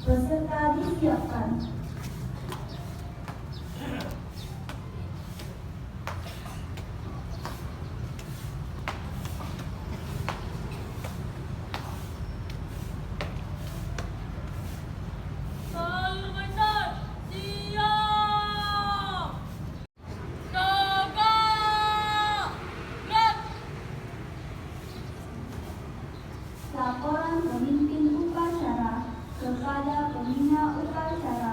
Peserta disiapkan. Sayur Kaisan, siap! Jaga! Gerak! Laporan pemimpin upacara kepada pembina upacara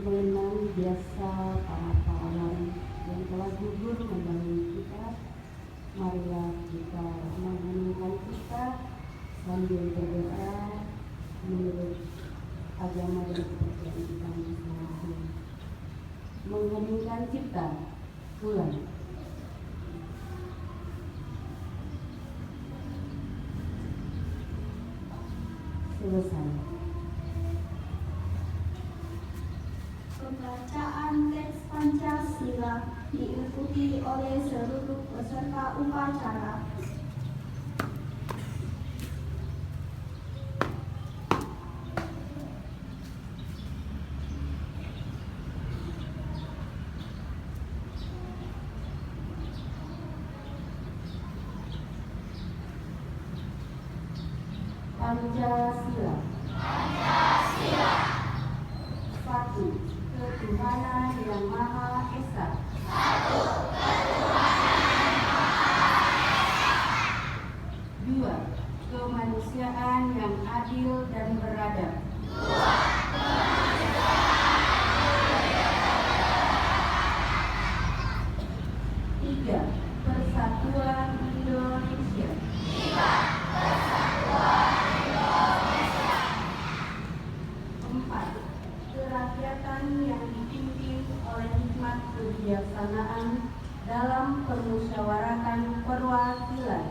mengenang jasa para pahlawan yang telah gugur membangun kita. Marilah kita mengheningkan kita sambil berdoa menurut agama dan kepercayaan kita masing-masing. Mengheningkan cipta, ulang. Selesai. Pembacaan teks Pancasila diikuti oleh seluruh peserta upacara. Pancasila. Pancasila. 1. Ketuhanan yang Maha Esa. 2. Kemanusiaan yang adil dan beradab. 3. Persatuan Indonesia. 4. Kerakyatan yang dipimpin oleh hikmat kebijaksanaan dalam permusyawaratan perwakilan.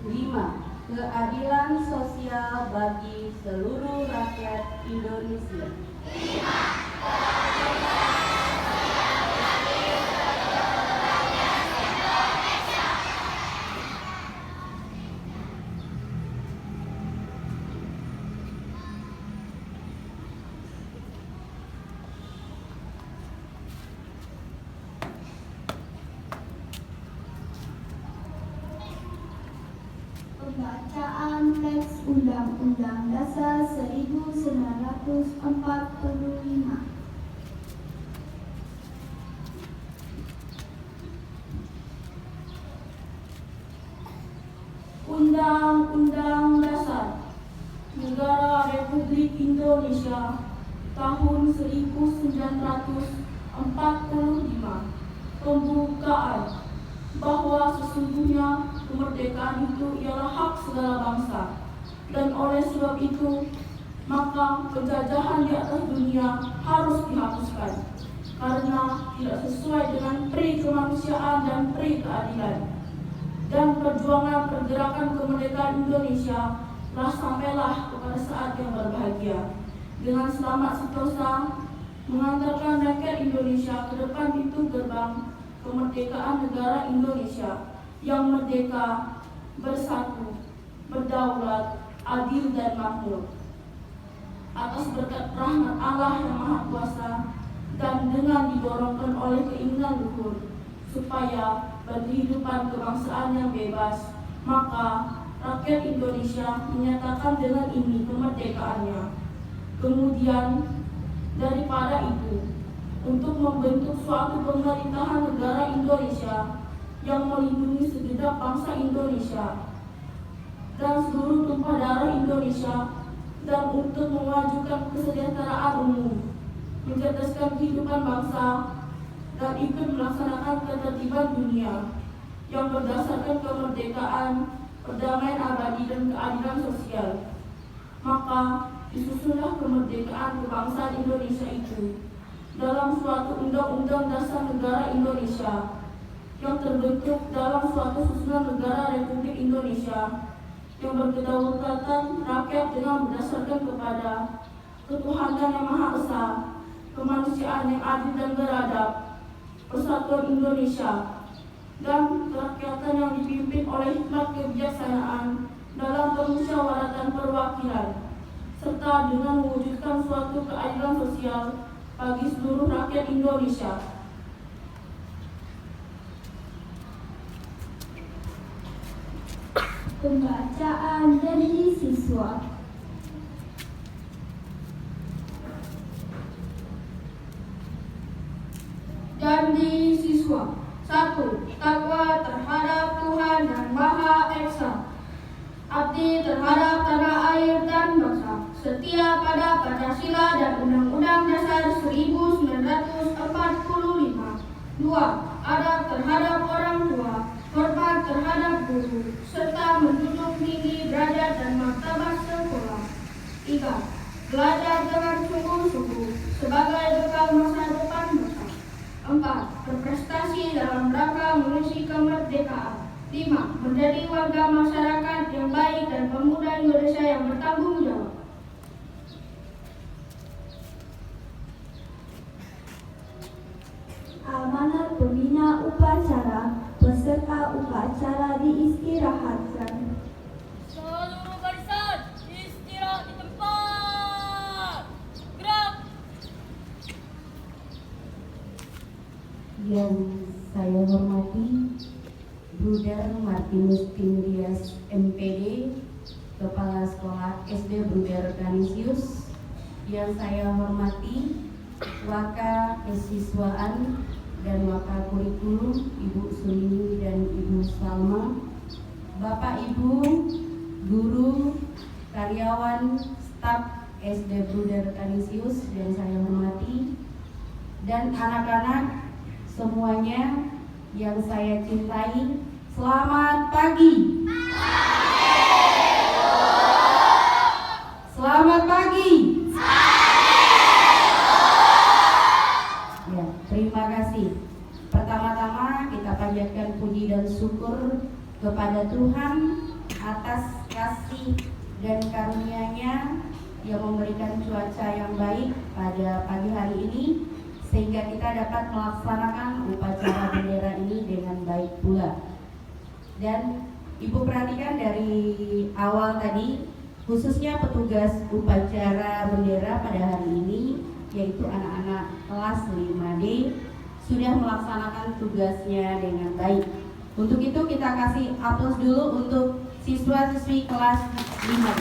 5. Keadilan sosial bagi seluruh rakyat Indonesia. 5. Pembacaan teks Undang-Undang Dasar 1945. Undang-Undang Dasar Negara Republik Indonesia tahun 1945. Pembukaan bahwa sesungguhnya kemerdekaan itu ialah hak segala bangsa, dan oleh sebab itu maka penjajahan di atas dunia harus dihapuskan karena tidak sesuai dengan pri kemanusiaan dan pri keadilan. Dan perjuangan pergerakan kemerdekaan Indonesia telah sampailah kepada saat yang berbahagia dengan selamat sentosa mengantarkan rakyat Indonesia ke depan pintu gerbang kemerdekaan negara Indonesia yang merdeka, bersatu, berdaulat, adil dan makmur. Atas berkat rahmat Allah yang Maha Kuasa dan dengan didorongkan oleh keinginan luhur supaya berkehidupan kebangsaan yang bebas, maka rakyat Indonesia menyatakan dengan ini kemerdekaannya. Kemudian daripada itu, untuk membentuk suatu pemerintahan negara Indonesia yang melindungi segenap bangsa Indonesia dan seluruh tumpah darah Indonesia, dan untuk memajukan kesejahteraan umum, mencerdaskan kehidupan bangsa, dan ikut melaksanakan ketertiban dunia yang berdasarkan kemerdekaan, perdamaian abadi dan keadilan sosial. Maka disusunlah kemerdekaan kebangsaan Indonesia itu dalam suatu Undang-Undang Dasar Negara Indonesia yang terbentuk dalam suatu susunan negara Republik Indonesia yang berkedaulatan rakyat dengan berdasarkan kepada ketuhanan yang Maha Esa, kemanusiaan yang adil dan beradab, persatuan Indonesia, dan kerakyatan yang dipimpin oleh hikmat kebijaksanaan dalam permusyawaratan perwakilan, serta dengan mewujudkan suatu keadilan sosial bagi seluruh rakyat Indonesia. Pembacaan janji siswa. siswa. 1. Takwa terhadap Tuhan Yang Maha Esa. Abdi terhadap tanah air dan bangsa. Setia pada Pancasila dan Undang-Undang Dasar 1945. 2. Adab terhadap orang tua, hormat terhadap guru, serta menjunjung tinggi derajat dan martabat sekolah. 3. Belajar dengan sungguh-sungguh sebagai bekal masa depan bangsa. 4. Berprestasi dalam rangka mengisi kemerdekaan. 5. Menjadi warga masyarakat yang baik dan pemuda Indonesia yang bertanggung jawab. Amanat pembina upacara, peserta upacara diistirahatkan. Seluruh barisan istirahat di tempat. Gerak. Yang saya hormati Bruder Martinus Tindrias MPD, Kepala Sekolah SD Bruder Canisius. Yang saya hormati Waka Kesiswaan dan Waka Kurikulum Ibu Sulini dan Ibu Salma, Bapak Ibu, guru, karyawan, staf SD Bruder Canisius yang saya hormati, dan anak-anak semuanya yang saya cintai, selamat pagi. Selamat pagi. Ya, terima kasih. Pertama-tama kita panjatkan puji dan syukur kepada Tuhan atas kasih dan karunia-Nya yang memberikan cuaca yang baik pada pagi hari ini, sehingga kita dapat melaksanakan upacara bendera ini dengan baik pula. Dan Ibu perhatikan dari awal tadi, khususnya petugas upacara bendera pada hari ini, yaitu anak-anak kelas 5D, sudah melaksanakan tugasnya dengan baik. Untuk itu kita kasih aplaus dulu untuk siswa-siswi kelas 5D.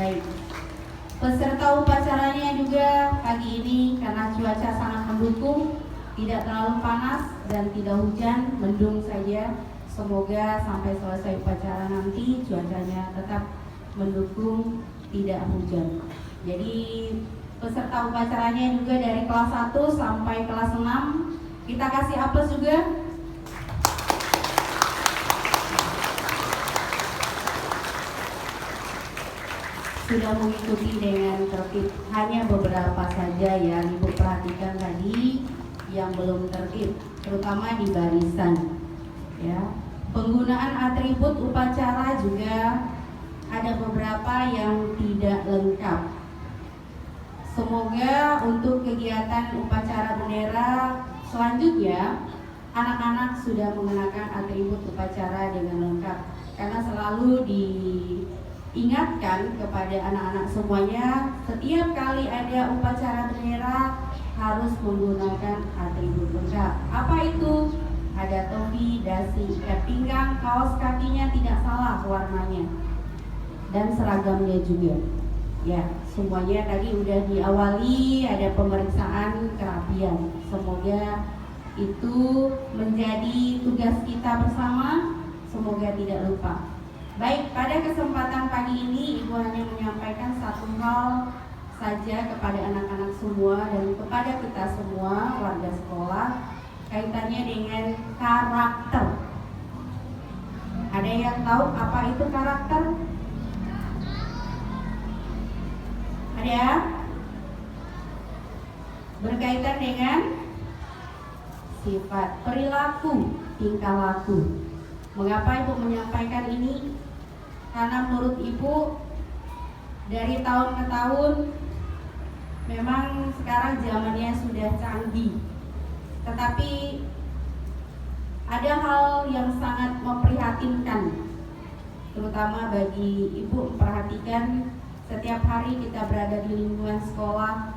Baik, peserta upacaranya juga pagi ini karena cuaca sangat mendukung, tidak terlalu panas dan tidak hujan, mendung saja. Semoga sampai selesai upacara nanti cuacanya tetap mendukung, tidak hujan. Jadi peserta upacaranya juga dari kelas 1 sampai kelas 6, kita kasih aplaus juga. Sudah mengikuti dengan tertib. Hanya beberapa saja yang Ibu perhatikan tadi yang belum tertib, terutama di barisan. Ya, penggunaan atribut upacara juga ada beberapa yang tidak lengkap. Semoga untuk kegiatan upacara bendera selanjutnya anak-anak sudah mengenakan atribut upacara dengan lengkap, karena selalu diingatkan kepada anak-anak semuanya, setiap kali ada upacara bendera harus menggunakan atribut lengkap. Apa itu? Ada topi, dasi, ikat pinggang, kaos kakinya tidak salah warnanya, dan seragamnya juga. Ya, semuanya tadi udah diawali, ada pemeriksaan kerapian. Semoga itu menjadi tugas kita bersama, semoga tidak lupa. Baik, pada kesempatan pagi ini Ibu hanya menyampaikan satu hal saja kepada anak-anak semua dan kepada kita semua warga sekolah, kaitannya dengan karakter. Ada yang tahu apa itu karakter? Ada? Berkaitan dengan sifat, perilaku, tingkah laku. Mengapa Ibu menyampaikan ini? Karena menurut Ibu dari tahun ke tahun memang sekarang zamannya sudah canggih, tetapi ada hal yang sangat memprihatinkan, terutama bagi Ibu memperhatikan setiap hari kita berada di lingkungan sekolah.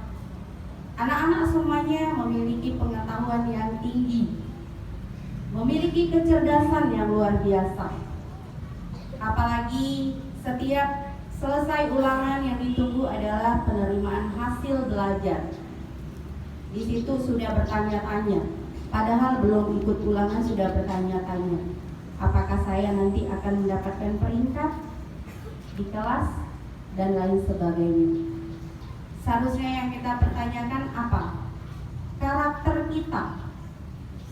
Anak-anak semuanya memiliki pengetahuan yang tinggi, memiliki kecerdasan yang luar biasa. Apalagi setiap Selesai ulangan, yang ditunggu adalah penerimaan hasil belajar. Di situ sudah bertanya-tanya, padahal belum ikut ulangan sudah bertanya-tanya. Apakah saya nanti akan mendapatkan peringkat di kelas dan lain sebagainya. Seharusnya yang kita pertanyakan apa? Karakter kita.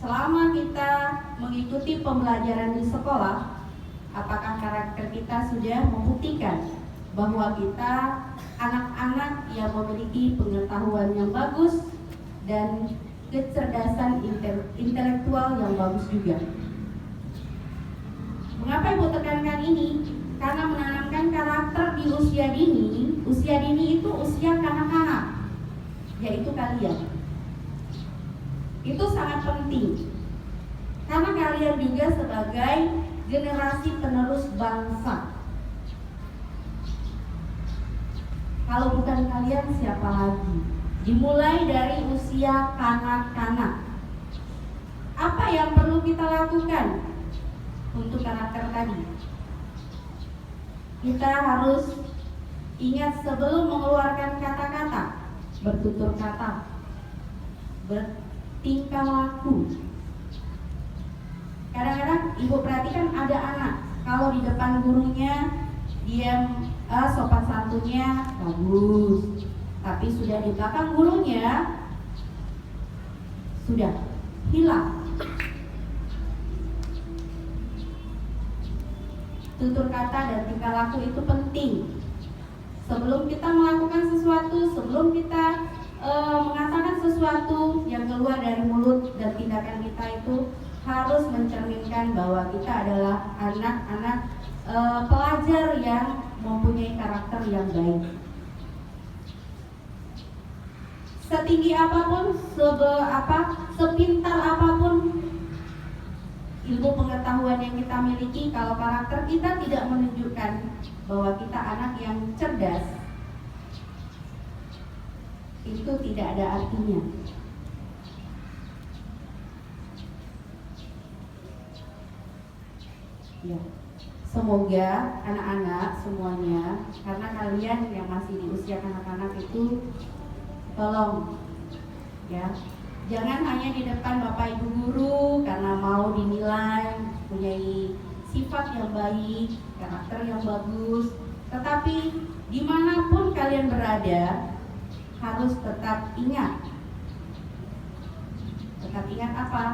Selama kita mengikuti pembelajaran di sekolah, apakah karakter kita sudah membuktikan bahwa kita anak-anak yang memiliki pengetahuan yang bagus dan kecerdasan intelektual yang bagus juga. Mengapa Ibu tekankan ini? Karena menanamkan karakter di usia dini itu usia kanak-kanak, yaitu kalian. Itu sangat penting, karena kalian juga sebagai generasi penerus bangsa. Kalau bukan kalian, siapa lagi? Dimulai dari usia kanak-kanak. Apa yang perlu kita lakukan untuk karakter tadi? Kita harus ingat sebelum mengeluarkan kata-kata, bertutur kata, bertingkah laku. Kadang-kadang Ibu perhatikan ada anak, kalau di depan gurunya dia sopan santunnya bagus, tapi sudah di belakang gurunya sudah hilang. Tutur kata dan tingkah laku itu penting. Sebelum kita melakukan sesuatu, sebelum kita mengatakan sesuatu yang keluar dari mulut dan tindakan kita itu harus mencerminkan bahwa kita adalah anak-anak pelajar yang mempunyai karakter yang baik. Setinggi apapun, sepintar apapun ilmu pengetahuan yang kita miliki, kalau karakter kita tidak menunjukkan bahwa kita anak yang cerdas, itu tidak ada artinya. Ya. Semoga anak-anak semuanya, karena kalian yang masih di usia kanak-kanak itu, tolong ya, jangan hanya di depan Bapak Ibu guru karena mau dinilai mempunyai sifat yang baik, karakter yang bagus, tetapi dimanapun kalian berada harus tetap ingat. Tetap ingat apa?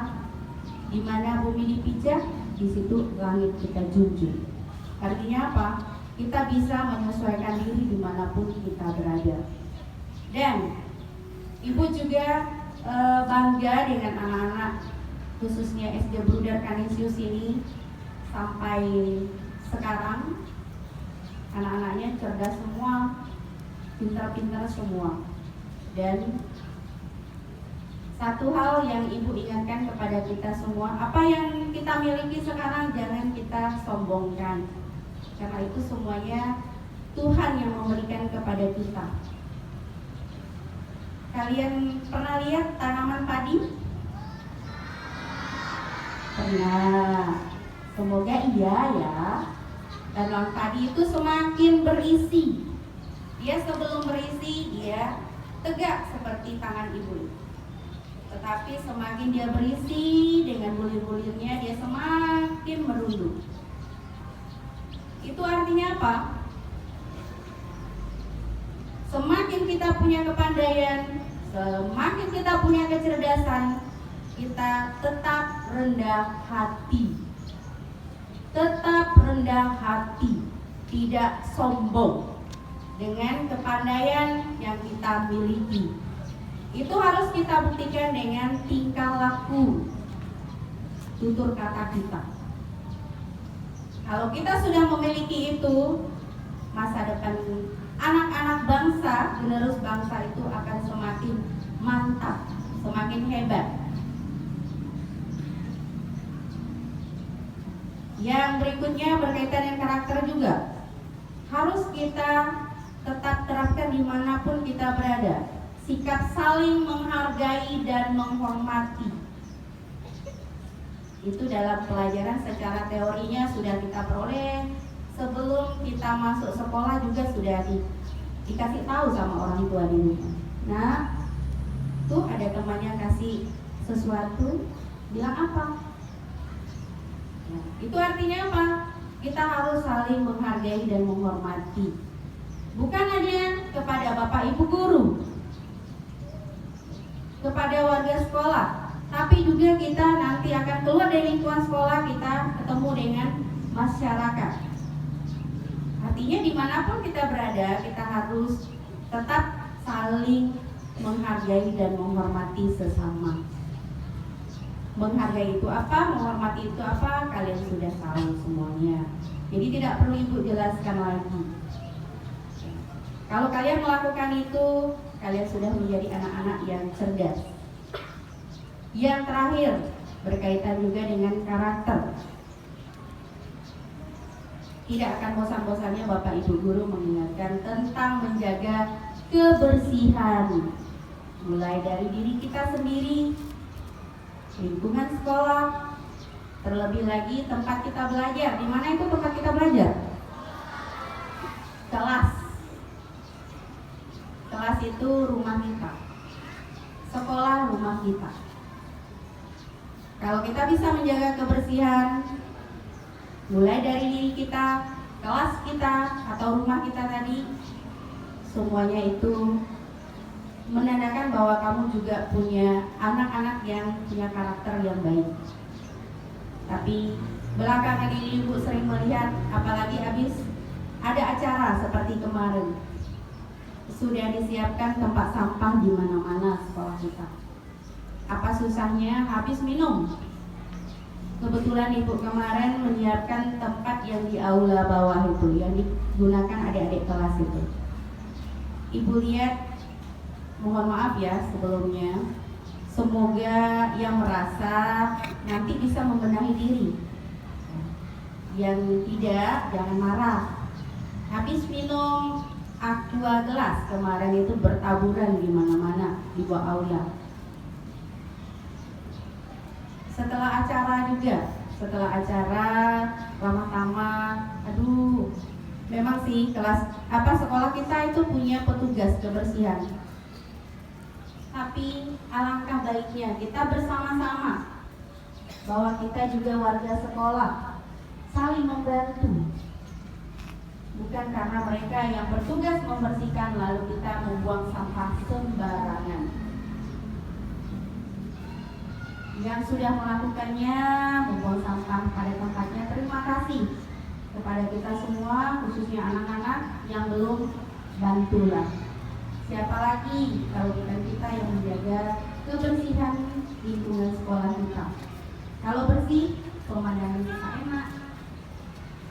Di mana bumi dipijak, di situ langit kita junjung. Artinya apa? Kita bisa menyesuaikan diri dimanapun kita berada. Dan Ibu juga bangga dengan anak-anak, khususnya SD Bruder Canisius ini. Sampai sekarang anak-anaknya cerdas semua, pintar-pintar semua. Dan satu hal yang Ibu ingatkan kepada kita semua, apa yang kita miliki sekarang jangan kita sombongkan, karena itu semuanya Tuhan yang memberikan kepada kita. Kalian pernah lihat tanaman padi? Pernah. Semoga iya ya. Tanaman padi itu semakin berisi. Dia sebelum berisi dia tegak seperti tangan ibu. Tetapi semakin dia berisi dengan bulir-bulirnya, dia semakin merunduk. Itu artinya apa? Semakin kita punya kepandaian, semakin kita punya kecerdasan, kita tetap rendah hati. Tetap rendah hati, tidak sombong dengan kepandaian yang kita miliki. Itu harus kita buktikan dengan tingkah laku, tutur kata kita. Kalau kita sudah memiliki itu, masa depan anak-anak bangsa, penerus bangsa itu akan semakin mantap, semakin hebat. Yang berikutnya berkaitan dengan karakter juga. Harus kita tetap terapkan dimanapun kita berada. Sikap saling menghargai dan menghormati. Itu dalam pelajaran secara teorinya sudah kita peroleh. sebelum kita masuk sekolah juga sudah dikasih tahu sama orang tua di rumah. Nah, tuh ada temannya kasih sesuatu, bilang apa? Nah, itu artinya apa? Kita harus saling menghargai dan menghormati. Bukan hanya kepada Bapak Ibu guru, kepada warga sekolah, tapi juga kita nanti akan keluar dari lingkungan sekolah, kita ketemu dengan masyarakat. Artinya dimanapun kita berada, kita harus tetap saling menghargai dan menghormati sesama. Menghargai itu apa? Menghormati itu apa? Kalian sudah tahu semuanya. Jadi tidak perlu Ibu jelaskan lagi. Kalau kalian melakukan itu, kalian sudah menjadi anak-anak yang cerdas. Yang terakhir, berkaitan juga dengan karakter. Tidak akan bosan-bosannya Bapak Ibu guru mengingatkan tentang menjaga kebersihan. Mulai dari diri kita sendiri, lingkungan sekolah, terlebih lagi tempat kita belajar. Di mana itu tempat kita belajar? Kelas. Kelas itu rumah kita. Sekolah rumah kita. Kalau kita bisa menjaga kebersihan, mulai dari diri kita, kelas kita, atau rumah kita tadi, semuanya itu menandakan bahwa kamu juga punya anak-anak yang punya karakter yang baik. Tapi belakangan ini Ibu sering melihat, apalagi habis ada acara seperti kemarin, sudah disiapkan tempat sampah di mana-mana sekolah kita. Apa susahnya? Habis minum. Kebetulan Ibu kemarin menyiapkan tempat yang di aula bawah itu, yang digunakan adik-adik kelas itu. Ibu lihat, mohon maaf ya sebelumnya, semoga yang merasa nanti bisa membenahi diri. Yang tidak, jangan marah. Habis minum aqua gelas kemarin itu bertaburan di mana-mana di bawah aula. Setelah acara juga, setelah acara ramah-tamah, aduh, memang sih sekolah kita itu punya petugas kebersihan. Tapi alangkah baiknya kita bersama-sama, bahwa kita juga warga sekolah, saling membantu. Bukan karena mereka yang bertugas membersihkan lalu kita membuang sampah sembarangan. Yang sudah melakukannya, membuang sampah pada tempatnya, terima kasih kepada kita semua, khususnya anak-anak yang belum, bantulah. Siapa lagi kalau bukan kita yang menjaga kebersihan lingkungan sekolah kita. Kalau bersih, pemandangan kita enak.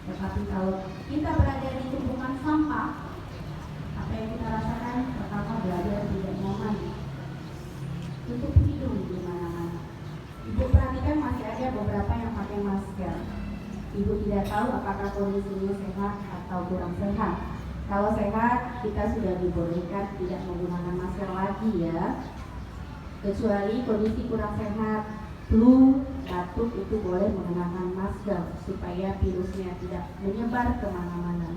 Tetapi kalau kita berada di tumpukan sampah, apa yang kita rasakan? Pertama, belajar tidak nyaman. Tutup hidung di mana-mana. Ibu perhatikan masih ada beberapa yang pakai masker. Ibu tidak tahu apakah kondisinya sehat atau kurang sehat. Kalau sehat, kita sudah dibolehkan tidak menggunakan masker lagi ya. Kecuali kondisi kurang sehat, flu, batuk itu boleh menggunakan masker supaya virusnya tidak menyebar kemana-mana.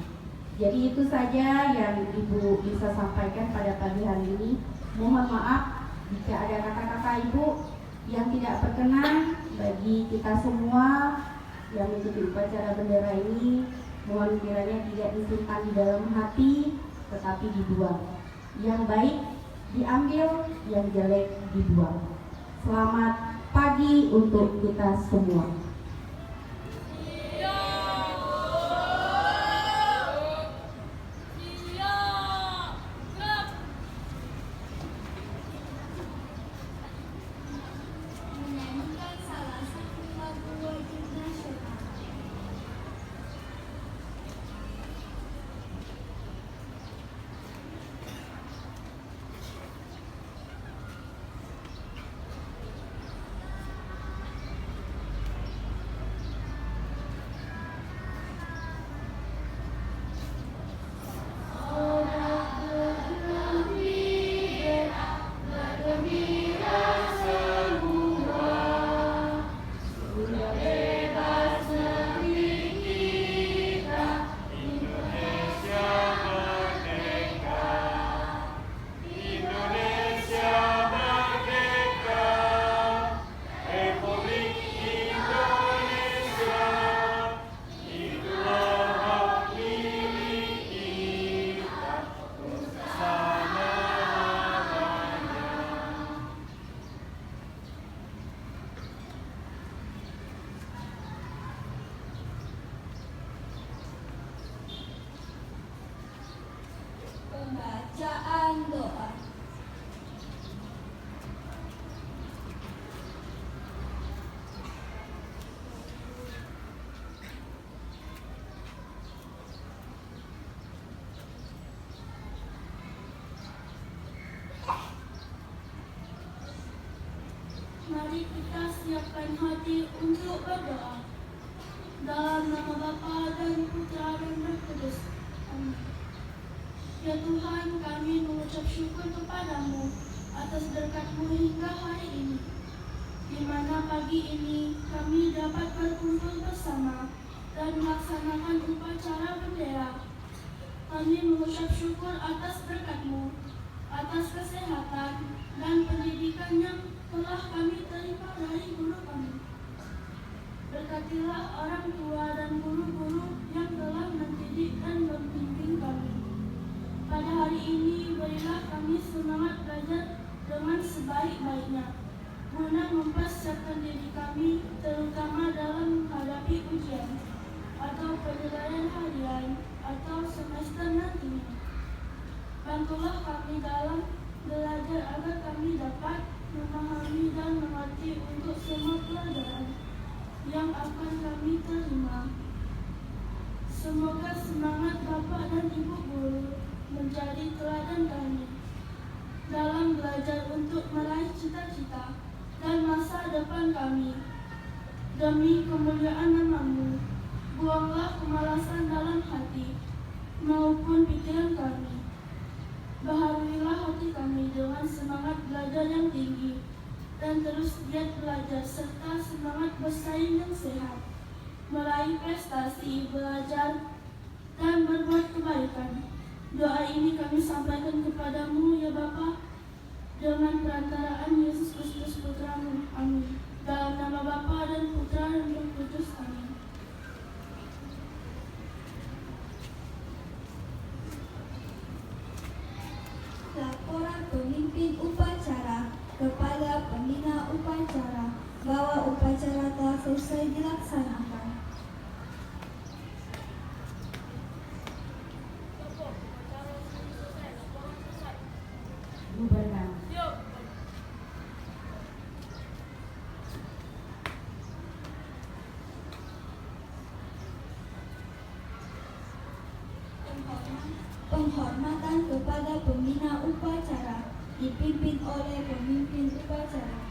Jadi itu saja yang Ibu bisa sampaikan pada pagi hari ini. Mohon maaf jika ada kata-kata Ibu yang tidak berkenan bagi kita semua yang mengikuti upacara bendera ini. Mohon kiranya tidak disimpan di dalam hati, tetapi dibuang. Yang baik diambil, yang jelek dibuang. Selamat pagi untuk kita semua. Menyanyikan salah satu lagu wajib nasional. kita siapkan hati untuk berdoa. Dalam nama Bapa dan Putra dan Roh Kudus. Amin. Ya Tuhan, kami mengucap syukur kepadamu atas berkat-Mu hingga hari ini, di mana pagi ini kami dapat berkumpul bersama dan melaksanakan upacara bendera. Kami mengucap syukur atas berkat-Mu, atas kesehatan dan pendidikan yang telah kami terima dari guru kami. Berkatilah orang tua dan guru-guru yang telah mendidik dan membimbing kami. Pada hari ini, berilah kami semangat belajar dengan sebaik-baiknya, guna mempersiapkan diri kami, terutama dalam menghadapi ujian, atau penilaian harian, atau semester nantinya. Bantulah kami dalam belajar agar kami dapat memahami dan mengerti untuk semua pelajaran yang akan kami terima. Semoga semangat Bapak dan Ibu guru menjadi teladan kami dalam belajar untuk meraih cita-cita dan masa depan kami. Demi kemuliaan nama-Mu, buanglah kemalasan dalam hati maupun pikiran kami. Baharuilah hati kami dengan semangat belajar yang tinggi dan terus giat belajar serta semangat bersaing yang sehat, meraih prestasi, belajar, dan berbuat kebaikan. Doa ini kami sampaikan kepadamu ya Bapa, dengan perantaraan Yesus Kristus Putra-Mu. Amin. Dalam nama Bapa dan Putra dan Roh Kudus. Amin. Laporan pemimpin upacara kepada pembina upacara bahwa upacara telah selesai dilaksanakan. Bubarkan. Siap. Penghormatan kepada pembina upacara dipimpin oleh pemimpin upacara.